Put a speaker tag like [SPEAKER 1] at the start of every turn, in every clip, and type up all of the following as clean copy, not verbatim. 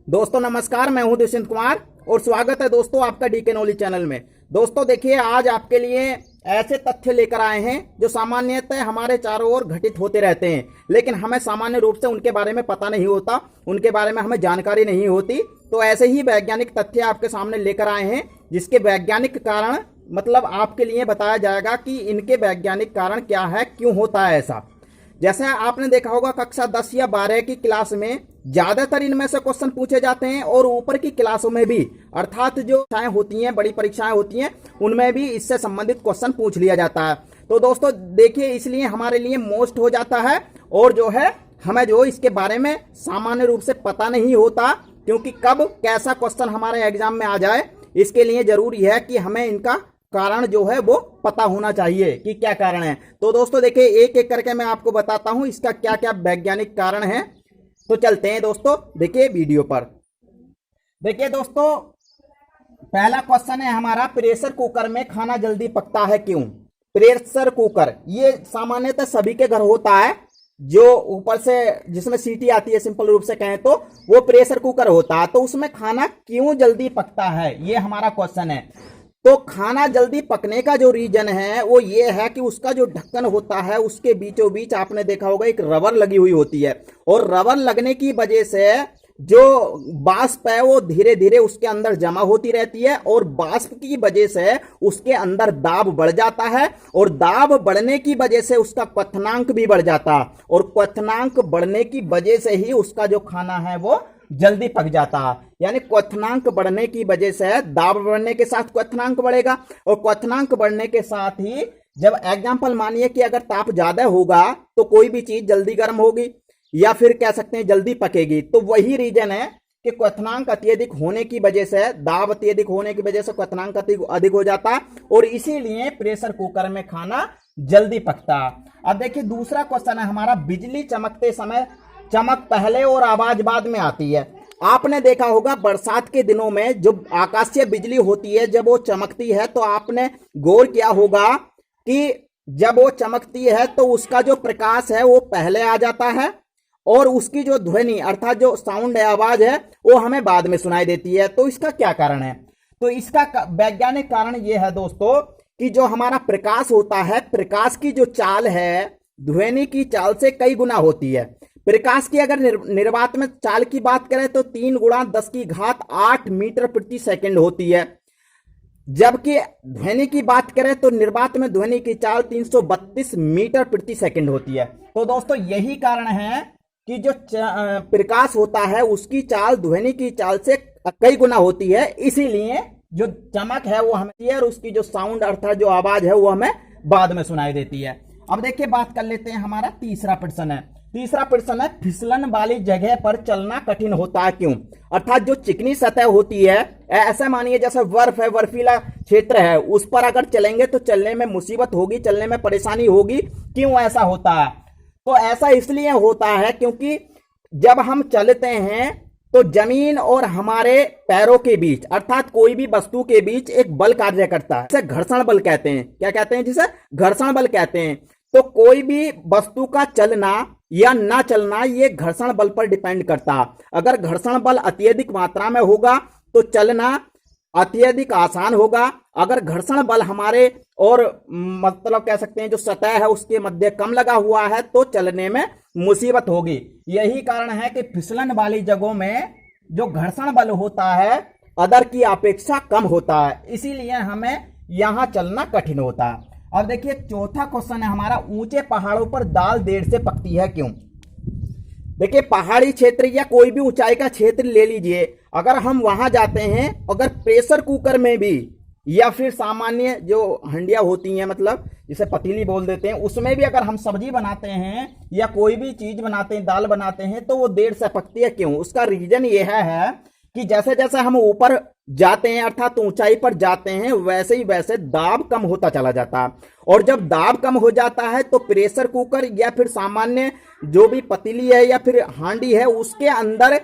[SPEAKER 1] दोस्तों नमस्कार, मैं हूं दुष्यंत कुमार और स्वागत है दोस्तों आपका डीके नॉलेज चैनल में। दोस्तों देखिए, आज आपके लिए ऐसे तथ्य लेकर आए हैं जो सामान्यतः हमारे चारों ओर घटित होते रहते हैं, लेकिन हमें सामान्य रूप से उनके बारे में पता नहीं होता, उनके बारे में हमें जानकारी नहीं होती। तो ऐसे ही वैज्ञानिक तथ्य आपके सामने लेकर आए हैं, जिसके वैज्ञानिक कारण मतलब आपके लिए बताया जाएगा कि इनके वैज्ञानिक कारण क्या है, क्यों होता है ऐसा। जैसे आपने देखा होगा कक्षा 10 या 12 की क्लास में ज्यादातर इनमें से क्वेश्चन पूछे जाते हैं और ऊपर की क्लासों में भी, अर्थात जो परीक्षाएं होती हैं, बड़ी परीक्षाएं होती हैं, उनमें भी इससे संबंधित क्वेश्चन पूछ लिया जाता है। तो दोस्तों देखिए, इसलिए हमारे लिए मोस्ट हो जाता है और जो है हमें जो इसके बारे में सामान्य रूप से पता नहीं होता, क्योंकि कब कैसा क्वेश्चन हमारे एग्जाम में आ जाए, इसके लिए जरूरी है कि हमें इनका कारण जो है वो पता होना चाहिए कि क्या कारण है। तो दोस्तों देखिए, एक एक करके मैं आपको बताता हूं इसका क्या क्या वैज्ञानिक कारण है। तो चलते हैं दोस्तों, देखिए वीडियो पर। देखिए दोस्तों, पहला क्वेश्चन है हमारा, प्रेशर कुकर में खाना जल्दी पकता है क्यों? प्रेशर कुकर ये सामान्यतः सभी के घर होता है, जो ऊपर से जिसमें सीटी आती है, सिंपल रूप से कहें तो वो प्रेशर कुकर होता है। तो उसमें खाना क्यों जल्दी पकता है, ये हमारा क्वेश्चन है। तो खाना जल्दी पकने का जो रीजन है वो ये है कि उसका जो ढक्कन होता है उसके बीचों बीच आपने देखा होगा एक रबर लगी हुई होती है, और रबर लगने की वजह से जो वाष्प है वो धीरे धीरे उसके अंदर जमा होती रहती है, और वाष्प की वजह से उसके अंदर दाब बढ़ जाता है, और दाब बढ़ने की वजह से उसका क्वथनांक भी बढ़ जाता है, और क्वथनांक बढ़ने की वजह से ही उसका जो खाना है वो जल्दी पक जाता है। यानी क्वथनांक बढ़ने की वजह से दाब बढ़ने के साथ क्वथनांक बढ़ेगा, और क्वथनांक बढ़ने के साथ ही जब एग्जाम्पल मानिए कि अगर ताप ज्यादा होगा तो कोई भी चीज जल्दी गर्म होगी, या फिर कह सकते हैं जल्दी पकेगी। तो वही रीजन है कि क्वथनांक अत्यधिक होने की वजह से, दाब अत्यधिक होने की वजह से क्वथनांक अधिक हो जाता है, और इसीलिए प्रेशर कुकर में खाना जल्दी पकता। अब देखिए दूसरा क्वेश्चन है हमारा, बिजली चमकते समय चमक पहले और आवाज बाद में आती है। आपने देखा होगा बरसात के दिनों में जो आकाशीय बिजली होती है, जब वो चमकती है तो आपने गौर किया होगा कि जब वो चमकती है तो उसका जो प्रकाश है वो पहले आ जाता है, और उसकी जो ध्वनि अर्थात जो साउंड है, आवाज है, वो हमें बाद में सुनाई देती है। तो इसका क्या कारण है? तो इसका वैज्ञानिक कारण ये है दोस्तों कि जो हमारा प्रकाश होता है, प्रकाश की जो चाल है ध्वनि की चाल से कई गुना होती है। प्रकाश की अगर निर्वात में चाल की बात करें तो 3 गुणा 10 की घात 8 मीटर प्रति सेकंड होती है, जबकि ध्वनि की बात करें तो निर्वात में ध्वनि की चाल 332 मीटर प्रति सेकंड होती है। तो दोस्तों यही कारण है कि जो प्रकाश होता है उसकी चाल ध्वनि की चाल से कई गुना होती है, इसीलिए जो चमक है वो हमें, और उसकी जो साउंड अर्थात जो आवाज है वो हमें बाद में सुनाई देती है। अब देखिए बात कर लेते हैं, हमारा तीसरा प्रश्न है। तीसरा प्रश्न है, फिसलन वाली जगह पर चलना कठिन होता है क्यों? अर्थात जो चिकनी सतह होती है, ऐसा मानिए जैसे बर्फ है, बर्फीला क्षेत्र है, उस पर अगर चलेंगे तो चलने में मुसीबत होगी, चलने में परेशानी होगी। क्यों ऐसा होता है? तो ऐसा इसलिए होता है क्योंकि जब हम चलते हैं तो जमीन और हमारे पैरों के बीच अर्थात कोई भी वस्तु के बीच एक बल कार्य करता है, जिसे घर्षण बल कहते हैं। क्या कहते हैं? जिसे घर्षण बल कहते हैं। तो कोई भी वस्तु का चलना या ना चलना ये घर्षण बल पर डिपेंड करता है। अगर घर्षण बल अत्यधिक मात्रा में होगा तो चलना अत्यधिक आसान होगा। अगर घर्षण बल हमारे और मतलब कह सकते हैं जो सतह है उसके मध्य कम लगा हुआ है तो चलने में मुसीबत होगी। यही कारण है कि फिसलन वाली जगहों में जो घर्षण बल होता है अदर की अपेक्षा कम होता है, इसीलिए हमें यहां चलना कठिन होता है। अब देखिए चौथा क्वेश्चन है हमारा, ऊंचे पहाड़ों पर दाल देर से पकती है क्यों? देखिए पहाड़ी क्षेत्र या कोई भी ऊंचाई का क्षेत्र ले लीजिए, अगर हम वहां जाते हैं, अगर प्रेशर कुकर में भी या फिर सामान्य जो हंडिया होती हैं, मतलब जिसे पतीली बोल देते हैं, उसमें भी अगर हम सब्जी बनाते हैं या कोई भी चीज बनाते हैं, दाल बनाते हैं, तो वो देर से पकती है क्यों? उसका रीजन यह है कि जैसे जैसे हम ऊपर जाते हैं अर्थात ऊंचाई पर जाते हैं, वैसे ही वैसे दाब कम होता चला जाता है, और जब दाब कम हो जाता है तो प्रेशर कुकर या फिर सामान्य जो भी पतीली है या फिर हांडी है उसके अंदर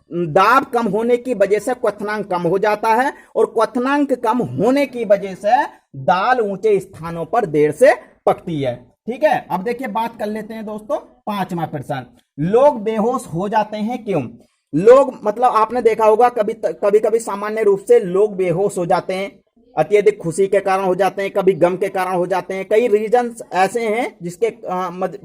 [SPEAKER 1] दाब कम होने की वजह से क्वथनांक कम हो जाता है, और क्वथनांक कम होने की वजह से दाल ऊंचे स्थानों पर देर से पकती है। ठीक है, अब देखिए बात कर लेते हैं दोस्तों पांचवा प्रश्न, लोग बेहोश हो जाते हैं क्यों? लोग मतलब आपने देखा होगा कभी कभी सामान्य रूप से लोग बेहोश हो जाते हैं, अत्यधिक खुशी के कारण हो जाते हैं, कभी गम के कारण हो जाते हैं, कई रीजंस ऐसे हैं जिसके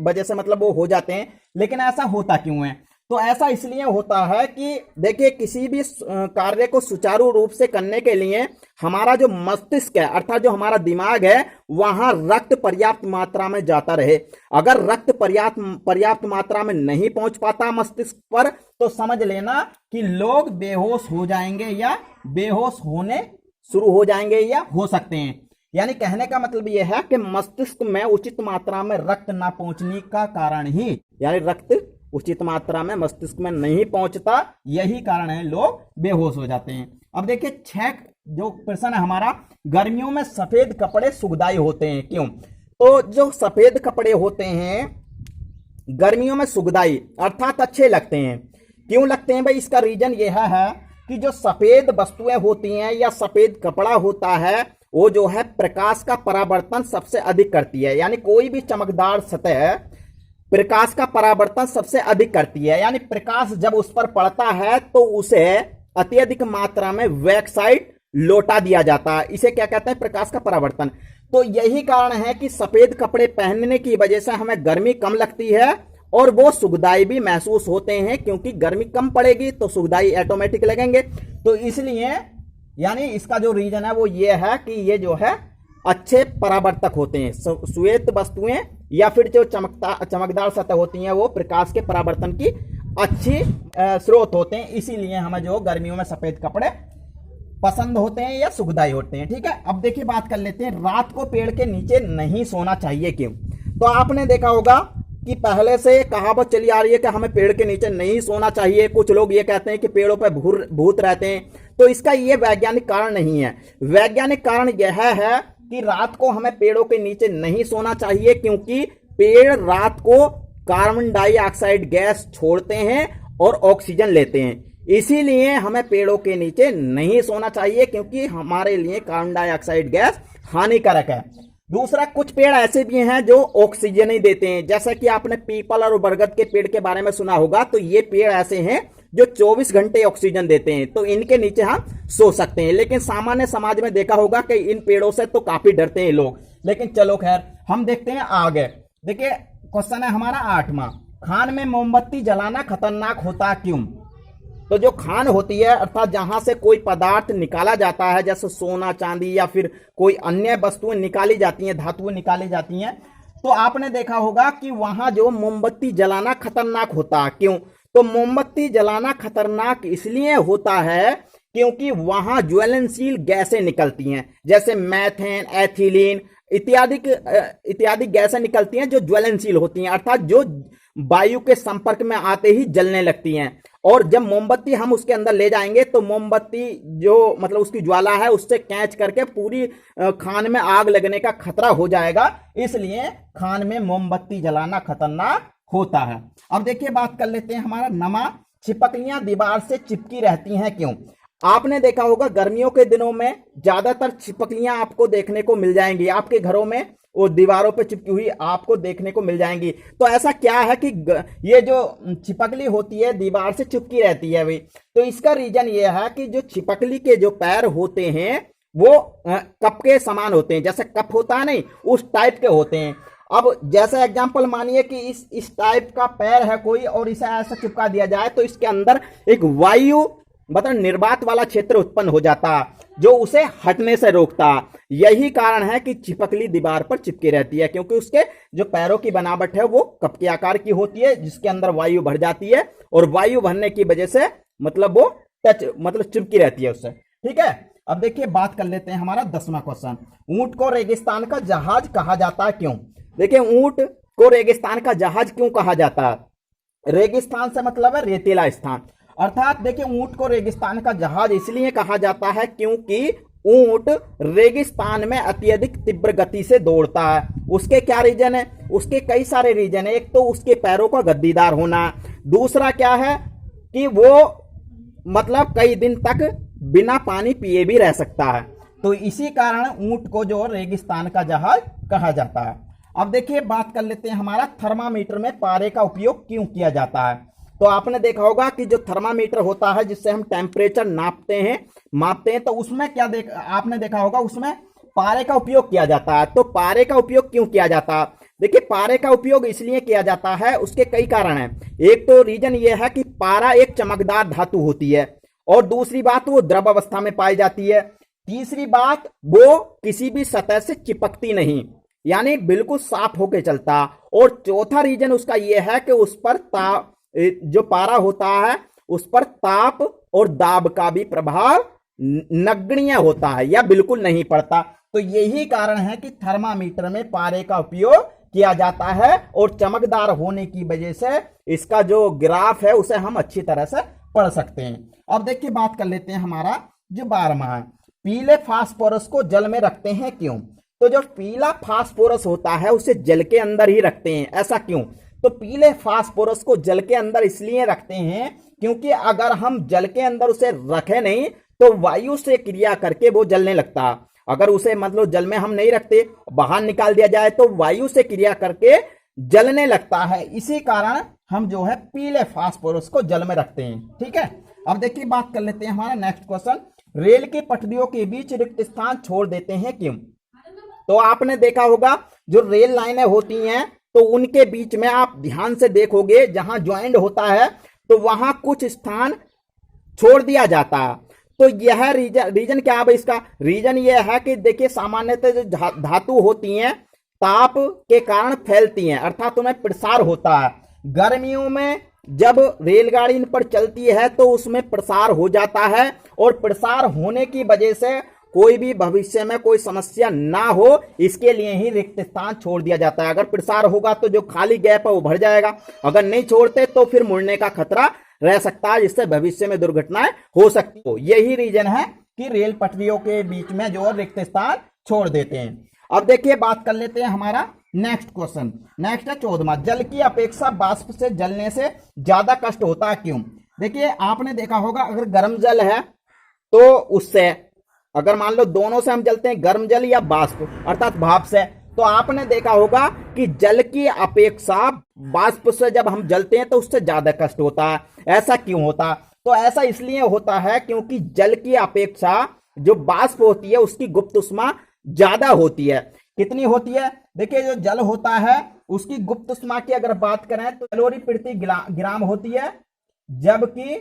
[SPEAKER 1] वजह से मतलब वो हो जाते हैं। लेकिन ऐसा होता क्यों है? तो ऐसा इसलिए होता है कि देखिए किसी भी कार्य को सुचारू रूप से करने के लिए हमारा जो मस्तिष्क है अर्थात जो हमारा दिमाग है वहां रक्त पर्याप्त मात्रा में जाता रहे। अगर रक्त पर्याप्त मात्रा में नहीं पहुंच पाता मस्तिष्क पर तो समझ लेना कि लोग बेहोश हो जाएंगे या बेहोश होने शुरू हो जाएंगे या हो सकते हैं। यानी कहने का मतलब यह है कि मस्तिष्क में उचित मात्रा में रक्त ना पहुंचने का कारण ही, यानी रक्त उचित मात्रा में मस्तिष्क में नहीं पहुंचता, यही कारण है लोग बेहोश हो जाते हैं। अब देखिए 6 जो प्रश्न है हमारा, गर्मियों में सफेद कपड़े सुखदायी होते हैं क्यों? तो जो सफेद कपड़े होते हैं गर्मियों में सुखदायी अर्थात अच्छे लगते हैं। क्यों लगते हैं भाई? इसका रीजन यह है कि जो सफेद वस्तुएं होती हैं या सफेद कपड़ा होता है वो जो है प्रकाश का परावर्तन सबसे अधिक करती है। यानी कोई भी चमकदार सतह प्रकाश का परावर्तन सबसे अधिक करती है। यानी प्रकाश जब उस पर पड़ता है तो उसे अत्यधिक मात्रा में बैकसाइड लौटा दिया जाता है। इसे क्या कहते हैं? प्रकाश का परावर्तन। तो यही कारण है कि सफेद कपड़े पहनने की वजह से हमें गर्मी कम लगती है और वो सुखदायी भी महसूस होते हैं, क्योंकि गर्मी कम पड़ेगी तो सुखदायी ऑटोमेटिक लगेंगे। तो इसलिए यानी इसका जो रीजन है वो ये है कि ये जो है अच्छे परावर्तक होते हैं। श्वेत वस्तुएं या फिर जो चमकदार सतह होती हैं वो प्रकाश के परावर्तन की अच्छी स्रोत होते हैं। इसीलिए हमें जो गर्मियों में सफेद कपड़े पसंद होते हैं या सुखदायी होते हैं। ठीक है, अब देखिए बात कर लेते हैं रात को पेड़ के नीचे नहीं सोना चाहिए क्यों? तो आपने देखा होगा कि पहले से कहावत चली आ रही है कि हमें पेड़ के नीचे नहीं सोना चाहिए। कुछ लोग ये कहते हैं कि पेड़ों पर भूत रहते हैं। तो इसका ये वैज्ञानिक कारण नहीं है। वैज्ञानिक कारण यह है कि रात को हमें पेड़ों के नीचे नहीं सोना चाहिए क्योंकि पेड़ रात को कार्बन डाइऑक्साइड गैस छोड़ते हैं और ऑक्सीजन लेते हैं। इसीलिए हमें पेड़ों के नीचे नहीं सोना चाहिए क्योंकि हमारे लिए कार्बन डाइऑक्साइड गैस हानिकारक है। दूसरा, कुछ पेड़ ऐसे भी हैं जो ऑक्सीजन ही देते हैं, जैसा कि आपने पीपल और बरगद के पेड़ के बारे में सुना होगा। तो ये पेड़ ऐसे हैं जो 24 घंटे ऑक्सीजन देते हैं, तो इनके नीचे हम सो सकते हैं। लेकिन सामान्य समाज में देखा होगा कि इन पेड़ों से तो काफी डरते हैं लोग। लेकिन चलो खैर, हम देखते हैं आगे। देखिए क्वेश्चन है हमारा 8वां, खान में मोमबत्ती जलाना खतरनाक होता क्यों? तो जो खान होती है अर्थात जहां से कोई पदार्थ निकाला जाता है, जैसे सोना चांदी या फिर कोई अन्य वस्तुएं निकाली जाती हैं, धातुएं निकाली जाती हैं, तो आपने देखा होगा कि वहां जो मोमबत्ती जलाना खतरनाक होता है क्यों? तो मोमबत्ती जलाना खतरनाक इसलिए होता है क्योंकि वहां ज्वलनशील गैसें निकलती हैं, जैसे मैथेन, एथिलीन इत्यादि गैसें निकलती हैं जो ज्वलनशील होती हैं, अर्थात जो वायु के संपर्क में आते ही जलने लगती हैं। और जब मोमबत्ती हम उसके अंदर ले जाएंगे तो मोमबत्ती जो मतलब उसकी ज्वाला है उससे कैच करके पूरी खान में आग लगने का खतरा हो जाएगा। इसलिए खान में मोमबत्ती जलाना खतरनाक होता है। अब देखिए बात कर लेते हैं हमारा 9वां, छिपकलियां दीवार से चिपकी रहती हैं क्यों? आपने देखा होगा गर्मियों के दिनों में ज्यादातर छिपकलियां आपको देखने को मिल जाएंगी, आपके घरों में वो दीवारों पे चिपकी हुई आपको देखने को मिल जाएंगी। तो ऐसा क्या है कि ये जो छिपकली होती है दीवार से चिपकी रहती है भाई? तो इसका रीजन ये है कि जो छिपकली के जो पैर होते हैं वो कप के समान होते हैं, जैसे कप होता है नहीं उस टाइप के होते हैं। अब जैसे एग्जांपल मानिए कि इस टाइप का पैर है कोई और इसे ऐसा चिपका दिया जाए तो इसके अंदर एक वायु मतलब निर्वात वाला क्षेत्र उत्पन्न हो जाता जो उसे हटने से रोकता। यही कारण है कि छिपकली दीवार पर चिपकी रहती है, क्योंकि उसके जो पैरों की बनावट है वो कप के आकार की होती है जिसके अंदर वायु भर जाती है और वायु भरने की वजह से मतलब वो चिपकी रहती है उससे। ठीक है, अब देखिए बात कर लेते हैं हमारा 10वां क्वेश्चन, ऊंट को रेगिस्तान का जहाज कहा जाता है क्यों? देखिए ऊंट को रेगिस्तान का जहाज क्यों कहा जाता है? रेगिस्तान से मतलब है रेतीला स्थान, अर्थात देखिए ऊंट को रेगिस्तान का जहाज इसलिए कहा जाता है क्योंकि ऊंट रेगिस्तान में अत्यधिक तीव्र गति से दौड़ता है। उसके क्या रीजन है? उसके कई सारे रीजन है। एक तो उसके पैरों का गद्दीदार होना, दूसरा क्या है कि वो मतलब कई दिन तक बिना पानी पिए भी रह सकता है। तो इसी कारण ऊंट को जो रेगिस्तान का जहाज कहा जाता है। अब देखिए बात कर लेते हैं हमारा थर्मामीटर में पारे का उपयोग क्यों किया जाता है? तो आपने देखा होगा कि जो थर्मामीटर होता है जिससे हम टेम्परेचर मापते हैं, तो उसमें आपने देखा होगा उसमें पारे का उपयोग किया जाता है। तो पारे का उपयोग क्यों किया जाता है? देखिए, पारे का उपयोग इसलिए किया जाता है, उसके कई कारण हैं। एक तो रीजन ये है कि पारा एक चमकदार धातु होती है, और दूसरी बात वो द्रव अवस्था में पाई जाती है। तीसरी बात, वो किसी भी सतह से चिपकती नहीं, यानी बिल्कुल साफ होके चलता। और चौथा रीजन उसका यह है कि उस पर जो पारा होता है उस पर ताप और दाब का भी प्रभाव नगण्य होता है या बिल्कुल नहीं पड़ता। तो यही कारण है कि थर्मामीटर में पारे का उपयोग किया जाता है, और चमकदार होने की वजह से इसका जो ग्राफ है उसे हम अच्छी तरह से पढ़ सकते हैं। अब देखिए, बात कर लेते हैं हमारा जो 12वां है, पीले फास्फोरस को जल में रखते हैं क्यों? तो जो पीला फास्फोरस होता है उसे जल के अंदर ही रखते हैं, ऐसा क्यों? तो पीले फास्फोरस को जल के अंदर इसलिए रखते हैं क्योंकि अगर हम जल के अंदर उसे रखें नहीं तो वायु से क्रिया करके वो जलने लगता है। अगर उसे मतलब जल में हम नहीं रखते, बाहर निकाल दिया जाए तो वायु से क्रिया करके जलने लगता है। इसी कारण हम जो है पीले फास्फोरस को जल में रखते हैं। ठीक है, अब देखिए बात कर लेते हैं हमारा नेक्स्ट क्वेश्चन, रेल की पटरियों के बीच रिक्त स्थान छोड़ देते हैं क्यों? तो आपने देखा होगा जो रेल लाइनें होती हैं तो उनके बीच में आप ध्यान से देखोगे जहां ज्वाइंट होता है तो वहां कुछ स्थान छोड़ दिया जाता है। तो यह रीजन क्या है? इसका रीजन यह है कि देखिए, सामान्यतः जो धातु होती हैं ताप के कारण फैलती हैं, अर्थात उनमें प्रसार होता है। गर्मियों में जब रेलगाड़ी इन पर चलती है तो उसमें प्रसार हो जाता है, और प्रसार होने की वजह से कोई भी भविष्य में कोई समस्या ना हो इसके लिए ही रिक्त स्थान छोड़ दिया जाता है। अगर प्रसार होगा तो जो खाली गैप है वो भर जाएगा, अगर नहीं छोड़ते तो फिर मुड़ने का खतरा रह सकता है, जिससे भविष्य में दुर्घटनाएं हो सकती हो। यही रीजन है कि रेल पटरियों के बीच में जो रिक्त स्थान छोड़ देते हैं। अब देखिए, बात कर लेते हैं हमारा नेक्स्ट क्वेश्चन। नेक्स्ट है 14वां, जल की अपेक्षा वाष्प से जलने से ज्यादा कष्ट होता है क्यों? देखिए, आपने देखा होगा अगर गर्म जल है तो उससे, अगर मान लो दोनों से हम जलते हैं, गर्म जल या वाष्प अर्थात भाप से, तो आपने देखा होगा कि जल की अपेक्षा वाष्प से जब हम जलते हैं तो उससे ज्यादा कष्ट होता है। ऐसा क्यों होता? तो ऐसा इसलिए होता है क्योंकि जल की अपेक्षा जो वाष्प होती है उसकी गुप्त ऊष्मा ज्यादा होती है। कितनी होती है? देखिए, जो जल होता है उसकी गुप्त ऊष्मा की अगर बात करें तो कैलोरी प्रति ग्राम होती है, जबकि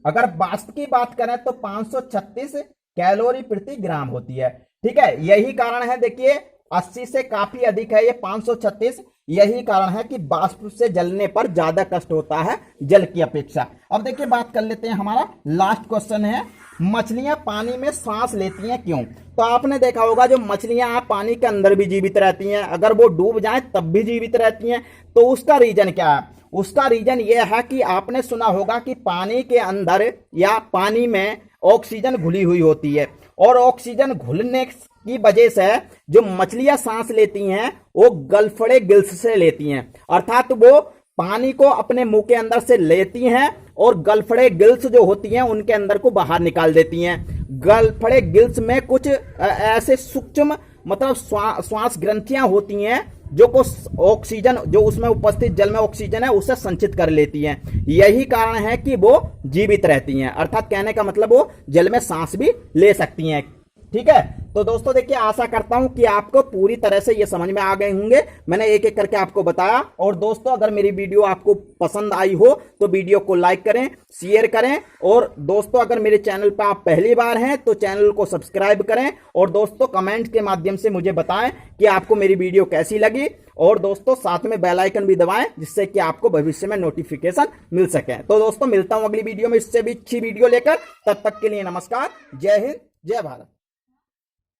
[SPEAKER 1] अगर वाष्प की बात करें तो 536 कैलोरी प्रति ग्राम होती है। ठीक है, यही कारण है, देखिए 80 से काफी अधिक है ये 536, यही कारण है कि वाष्प से जलने पर ज्यादा कष्ट होता है जल की अपेक्षा। अब देखिए, बात कर लेते हैं हमारा लास्ट क्वेश्चन है, मछलियां पानी में सांस लेती हैं क्यों? तो आपने देखा होगा जो मछलियां पानी के अंदर भी जीवित रहती हैं, अगर वो डूब जाएं तब भी जीवित रहती हैं। तो उसका रीजन क्या है? उसका रीजन ये है कि आपने सुना होगा कि पानी के अंदर या पानी में ऑक्सीजन घुली हुई होती है, और ऑक्सीजन घुलने की वजह से जो मछलियां सांस लेती हैं वो गलफड़े गिल्स से लेती हैं, अर्थात वो पानी को अपने मुंह के अंदर से लेती हैं और गलफड़े गिल्स जो होती हैं उनके अंदर को बाहर निकाल देती हैं। गलफड़े गिल्स में कुछ ऐसे सूक्ष्म मतलब श्वास ग्रंथियां होती हैं जो को ऑक्सीजन जो उसमें उपस्थित जल में ऑक्सीजन है उसे संचित कर लेती हैं। यही कारण है कि वो जीवित रहती हैं, अर्थात कहने का मतलब वो जल में सांस भी ले सकती हैं। ठीक है, तो दोस्तों देखिए, आशा करता हूं कि आपको पूरी तरह से ये समझ में आ गए होंगे। मैंने एक एक करके आपको बताया। और दोस्तों, अगर मेरी वीडियो आपको पसंद आई हो तो वीडियो को लाइक करें, शेयर करें, और दोस्तों अगर मेरे चैनल पर आप पहली बार हैं तो चैनल को सब्सक्राइब करें। और दोस्तों कमेंट के माध्यम से मुझे बताएं कि आपको मेरी वीडियो कैसी लगी। और दोस्तों साथ में बेल आइकन भी दबाएं जिससे कि आपको भविष्य में नोटिफिकेशन मिल सके। तो दोस्तों मिलता हूं अगली वीडियो में इससे भी अच्छी वीडियो लेकर, तब तक के लिए नमस्कार, जय हिंद, जय भारत।